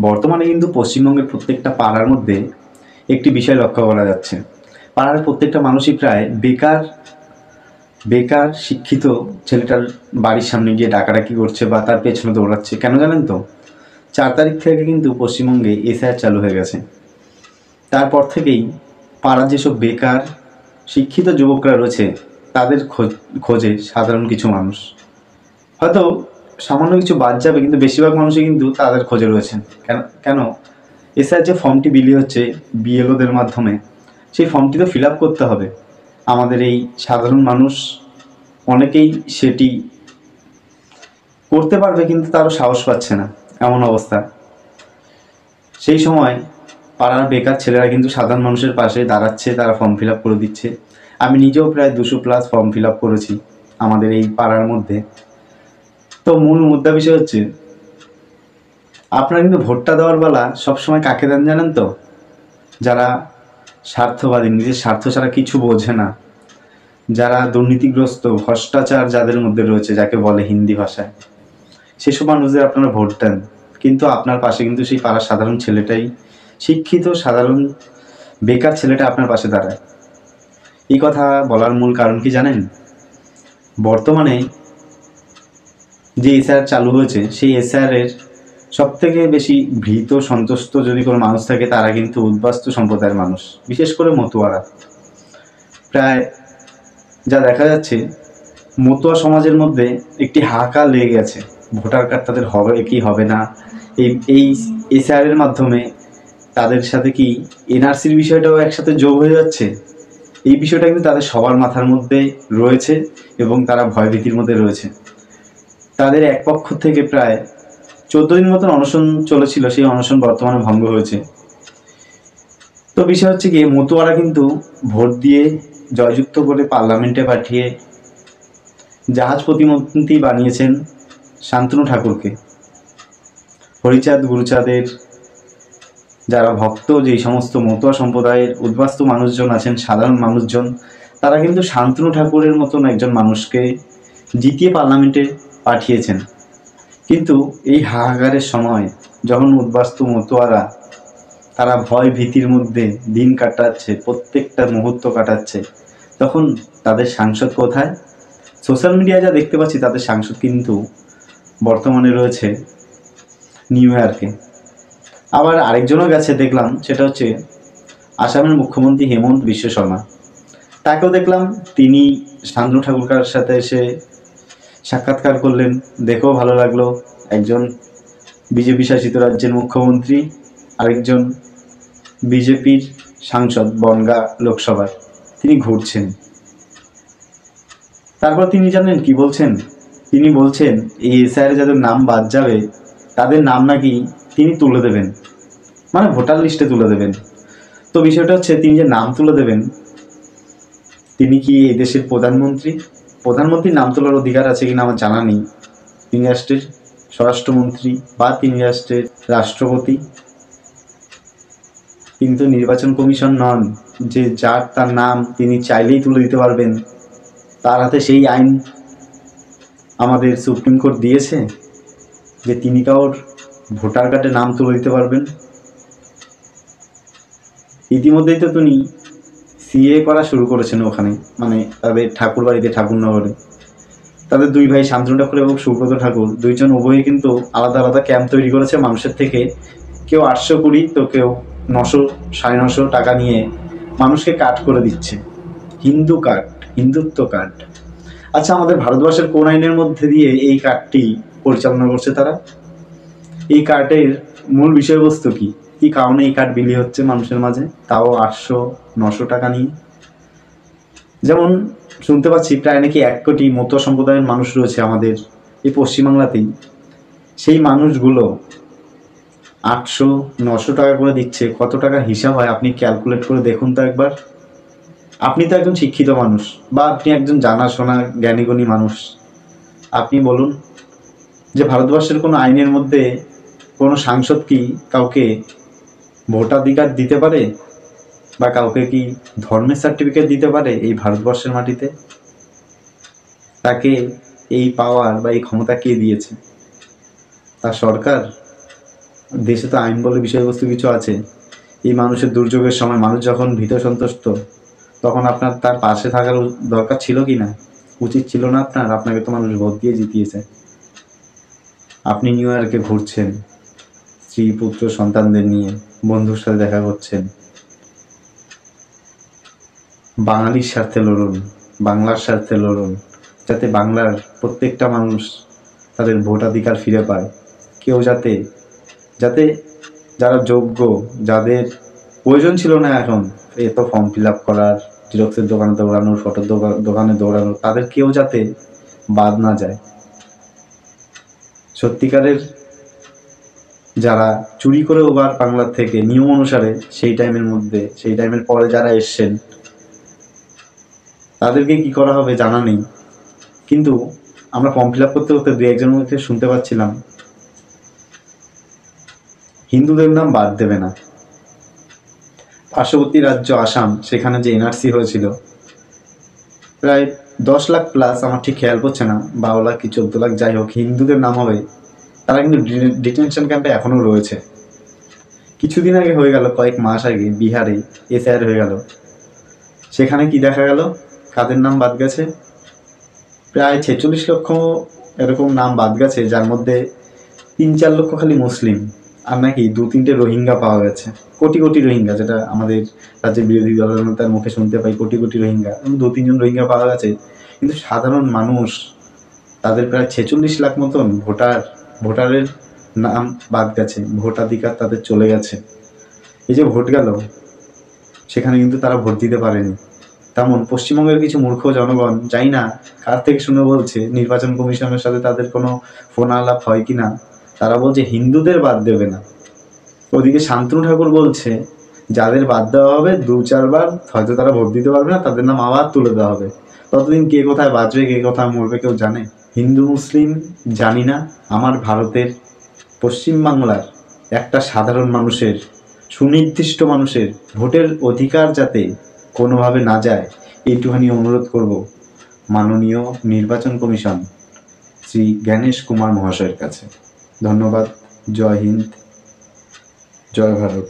বর্তমানে কিন্তু পশ্চিমবঙ্গের প্রত্যেকটা পাড়ার মধ্যে একটি বিষয় লক্ষ্য করা যাচ্ছে। পাড়ার প্রত্যেকটা মানুষই প্রায় বেকার বেকার শিক্ষিত ছেলেটার বাড়ির সামনে গিয়ে ডাকাডাকি করছে বা তার পেছনে দৌড়াচ্ছে। কেন জানেন তো? ৪ তারিখ থেকে কিন্তু পশ্চিমবঙ্গে এসআইআর চালু হয়ে গেছে। তারপর থেকেই পাড়ার যেসব বেকার শিক্ষিত যুবকরা রয়েছে তাদের খোঁজে সাধারণ কিছু মানুষ। হয়তো সামান্য কিছু বাদ যাবে, কিন্তু বেশিরভাগ মানুষই কিন্তু তাদের খোঁজে রয়েছেন। কেন কেন এসআইআর যে ফর্মটি বিলি হচ্ছে বিএলওদের মাধ্যমে, সেই ফর্মটি তো ফিল আপ করতে হবে। আমাদের এই সাধারণ মানুষ অনেকেই সেটি করতে পারবে, কিন্তু তারও সাহস পাচ্ছে না, এমন অবস্থা। সেই সময় পাড়ার বেকার ছেলেরা কিন্তু সাধারণ মানুষের পাশে দাঁড়াচ্ছে, তারা ফর্ম ফিল আপ করে দিচ্ছে। আমি নিজেও প্রায় 200+ ফর্ম ফিল আপ করেছি আমাদের এই পাড়ার মধ্যে। তো মূল মুদ্রা বিষয় হচ্ছে, আপনারা কিন্তু ভোটটা দেওয়ার বেলা সবসময় কাকে দেন জানেন তো? যারা স্বার্থবাদী, নিজের স্বার্থ ছাড়া কিছু বোঝে না, যারা দুর্নীতিগ্রস্ত, ভ্রষ্টাচার যাদের মধ্যে রয়েছে, যাকে বলে হিন্দি ভাষায়, সেসব মানুষদের আপনারা ভোট দেন। কিন্তু আপনার পাশে কিন্তু সেই পাড়ার সাধারণ ছেলেটাই, শিক্ষিত সাধারণ বেকার ছেলেটা আপনার পাশে দাঁড়ায়। এই কথা বলার মূল কারণ কি জানেন? বর্তমানে যে এসআইআর চালু হয়েছে, সেই এসআইআরের সবথেকে বেশি ভীত সন্তুষ্ট যদি কোনো মানুষ থাকে, তারা কিন্তু উদ্বাস্তু সম্প্রদায়ের মানুষ, বিশেষ করে মতুয়ারা। প্রায় যা দেখা যাচ্ছে, মতুয়া সমাজের মধ্যে একটি হাহাকার লেগে গেছে। ভোটার কার্ড তাদের হবে কি হবে না, এই এসআইআরের মাধ্যমে তাদের সাথে কি এনআরসির বিষয়টাও একসাথে যোগ হয়ে যাচ্ছে। এই বিষয়টা কিন্তু তাদের সবার মাথার মধ্যে রয়েছে এবং তারা ভয়ভীতির মধ্যে রয়েছে। তাদের এক পক্ষ থেকে প্রায় 14 দিন মতন অনশন চলেছিল, সেই অনশন বর্তমানে ভঙ্গ হয়েছে। তো বিষয় হচ্ছে কি, মতুয়ারা কিন্তু ভোট দিয়ে জয়যুক্ত করে পার্লামেন্টে পাঠিয়ে জাহাজ প্রতিমন্ত্রী বানিয়েছেন শান্তনু ঠাকুরকে। হরিচাঁদ গুরুচাঁদের যারা ভক্ত, যেই সমস্ত মতুয়া সম্প্রদায়ের উদ্বাস্তু মানুষজন আছেন, সাধারণ মানুষজন, তারা কিন্তু শান্তনু ঠাকুরের মতন একজন মানুষকে জিতিয়ে পার্লামেন্টে পাঠিয়েছেন। কিন্তু এই হাহাকারের সময় যখন উদ্বাস্তু মতুয়ারা তারা ভয় ভীতির মধ্যে দিন কাটাচ্ছে, প্রত্যেকটা মুহূর্ত কাটাচ্ছে, তখন তাদের সাংসদ কোথায়? সোশ্যাল মিডিয়ায় যা দেখতে পাচ্ছি, তাদের সাংসদ কিন্তু বর্তমানে রয়েছে নিউ ইয়র্কে। আবার আরেকজনও গেছে দেখলাম, সেটা হচ্ছে আসামের মুখ্যমন্ত্রী হেমন্ত বিশ্ব শর্মা। তাকেও দেখলাম, তিনি শান্তনু ঠাকুরকার সাথে এসে সাক্ষাৎকার করলেন, দেখেও ভালো লাগলো। একজন বিজেপি শাসিত রাজ্যের মুখ্যমন্ত্রী, আরেকজন বিজেপির সাংসদ বনগাঁ লোকসভার, তিনি ঘুরছেন। তারপর তিনি জানেন কি বলছেন? তিনি বলছেন এই এসআইআরে যাদের নাম বাদ যাবে, তাদের নাম নাকি তিনি তুলে দেবেন, মানে ভোটার লিস্টে তুলে দেবেন। তো বিষয়টা হচ্ছে, তিনি যে নাম তুলে দেবেন, তিনি কি এই দেশের প্রধানমন্ত্রী? প্রধানমন্ত্রীর নাম তোলার অধিকার আছে কিনা আমার জানা নেই। তিনি রাষ্ট্রের স্বরাষ্ট্রমন্ত্রী বা তিনি রাষ্ট্রের রাষ্ট্রপতি, কিন্তু নির্বাচন কমিশন নন যে যার তার নাম তিনি চাইলেই তুলে দিতে পারবেন। তার হাতে সেই আইন আমাদের সুপ্রিম কোর্ট দিয়েছে যে তিনি কারোর ভোটার কার্ডে নাম তুলে দিতে পারবেন। ইতিমধ্যেই তো তিনি সিএ করা শুরু করেছেন ওখানে, মানে তাদের ঠাকুর বাড়িতে, ঠাকুরনগরে। তাদের দুই ভাই শান্তনু ঠাকুর এবং সুব্রত ঠাকুর, দুইজন উভয়ে কিন্তু আলাদা আলাদা ক্যাম্প তৈরি করেছে মানুষের থেকে। কেউ 820, তো কেউ 900, 950 টাকা নিয়ে মানুষকে কার্ড করে দিচ্ছে, হিন্দু কার্ড, হিন্দুত্ব কার্ড। আচ্ছা, আমাদের ভারতবর্ষের কোন আইনের মধ্যে দিয়ে এই কার্ডটি পরিচালনা করছে তারা? এই কার্ডের মূল বিষয়বস্তু কি? কি কারণে এই কার্ড বিলি হচ্ছে মানুষের মাঝে, তাও 800-900 টাকা নিয়ে? যেমন শুনতে পাচ্ছি, প্রায় নাকি 1 কোটি মতুয়া সম্প্রদায়ের মানুষ রয়েছে আমাদের এই পশ্চিমবাংলাতেই। সেই মানুষগুলো 800-900 টাকা করে দিচ্ছে। কত টাকার হিসাব হয় আপনি ক্যালকুলেট করে দেখুন তো একবার। আপনি তো একজন শিক্ষিত মানুষ, বা আপনি একজন জানাশোনা জ্ঞানীগুণী মানুষ, আপনি বলুন যে ভারতবর্ষের কোনো আইনের মধ্যে কোনো সাংসদ কি কাউকে ভোটাধিকার দিতে পারে, বা কাউকে কি ধর্মের সার্টিফিকেট দিতে পারে এই ভারতবর্ষের মাটিতে? তাকে এই পাওয়ার বা এই ক্ষমতা কে দিয়েছে? তার সরকার? দেশে তো আইন বলে বিষয়বস্তু কিছু আছে। এই মানুষের দুর্যোগের সময় মানুষ যখন ভীত সন্ত্রস্ত, তখন আপনার তার পাশে থাকার দরকার ছিল কি না? উচিত ছিল না আপনার? আপনাকে তো মানুষ ভোট দিয়ে জিতিয়েছে। আপনি নিউ ইয়র্কে ঘুরছেন স্ত্রী পুত্র সন্তানদের নিয়ে, বন্ধুর সাথে দেখা করছেন। বাঙালির স্বার্থে লড়ুন, বাংলার স্বার্থে লড়ুন, যাতে বাংলার প্রত্যেকটা মানুষ তাদের ভোটাধিকার ফিরে পায়। কেউ যাতে যাতে যারা যোগ্য, যাদের প্রয়োজন ছিল না এখন এত ফর্ম ফিল আপ করার, জেরক্সের দোকানে দৌড়ানোর, ফটোর দোকানে দৌড়ানোর, তাদের কেউ যাতে বাদ না যায়। সত্যিকারের যারা চুরি করে ওভার বাংলার থেকে নিয়ম অনুসারে সেই টাইমের পরে যারা এসছেন, তাদেরকে কি করা হবে জানা নেই। কিন্তু আমরা ফর্ম ফিল আপ করতে করতে দু একজনের মধ্যে শুনতে পাচ্ছিলাম হিন্দুদের নাম বাদ দেবে না। পার্শ্ববর্তী রাজ্য আসাম, সেখানে যে এনআরসি হয়েছিল, প্রায় 10 লাখ প্লাস, আমার ঠিক খেয়াল পড়ছে না, 12 লাখ কি 14 লাখ, যাই হোক, হিন্দুদের নাম হবে। তারা কিন্তু ডিটেনশন ক্যাম্পে এখনও রয়েছে। কিছুদিন আগে হয়ে গেল, কয়েক মাস আগে বিহারে এসআইআর হয়ে গেল। সেখানে কি দেখা গেল? কাদের নাম বাদ গেছে? প্রায় 46 লক্ষ এরকম নাম বাদ গেছে, যার মধ্যে 3-4 লক্ষ খালি মুসলিম, আর নাকি 2-3টে রোহিঙ্গা পাওয়া গেছে। কোটি কোটি রোহিঙ্গা, যেটা আমাদের রাজ্যের বিরোধী দলের নেতার মুখে শুনতে পাই, কোটি কোটি রোহিঙ্গা, 2-3 জন রোহিঙ্গা পাওয়া গেছে। কিন্তু সাধারণ মানুষ, তাদের প্রায় 46 লাখ মতন ভোটারের নাম বাদ গেছে, ভোটাধিকার তাদের চলে গেছে। এই যে ভোট গেল, সেখানে কিন্তু তারা ভোট দিতে পারেনি। তেমন পশ্চিমবঙ্গের কিছু মূর্খ জনগণ, জানি না কার থেকে শুনে বলছে, নির্বাচন কমিশনের সাথে তাদের কোনো ফোন আলাপ হয় কি না, তারা বলছে হিন্দুদের বাদ দেবে না। ওদিকে শান্তনু ঠাকুর বলছে যাদের বাদ দেওয়া হবে 2-4 বার হয়তো তারা ভোট দিতে পারবে না, তাদের নাম আবার তুলে দেওয়া হবে। ততদিন কে কোথায় বাঁচবে, কে কোথায় মরবে, কেউ জানে? হিন্দু মুসলিম জানি না, আমার ভারতের পশ্চিমবাংলার একটা সাধারণ মানুষের, সুনির্দিষ্ট মানুষের ভোটের অধিকার যাতে কোনোভাবে না যায়, এইটুখানি অনুরোধ করব মাননীয় নির্বাচন কমিশন শ্রী জ্ঞানেশ কুমার মহাশয়ের কাছে। ধন্যবাদ। জয় হিন্দ, জয় ভারত।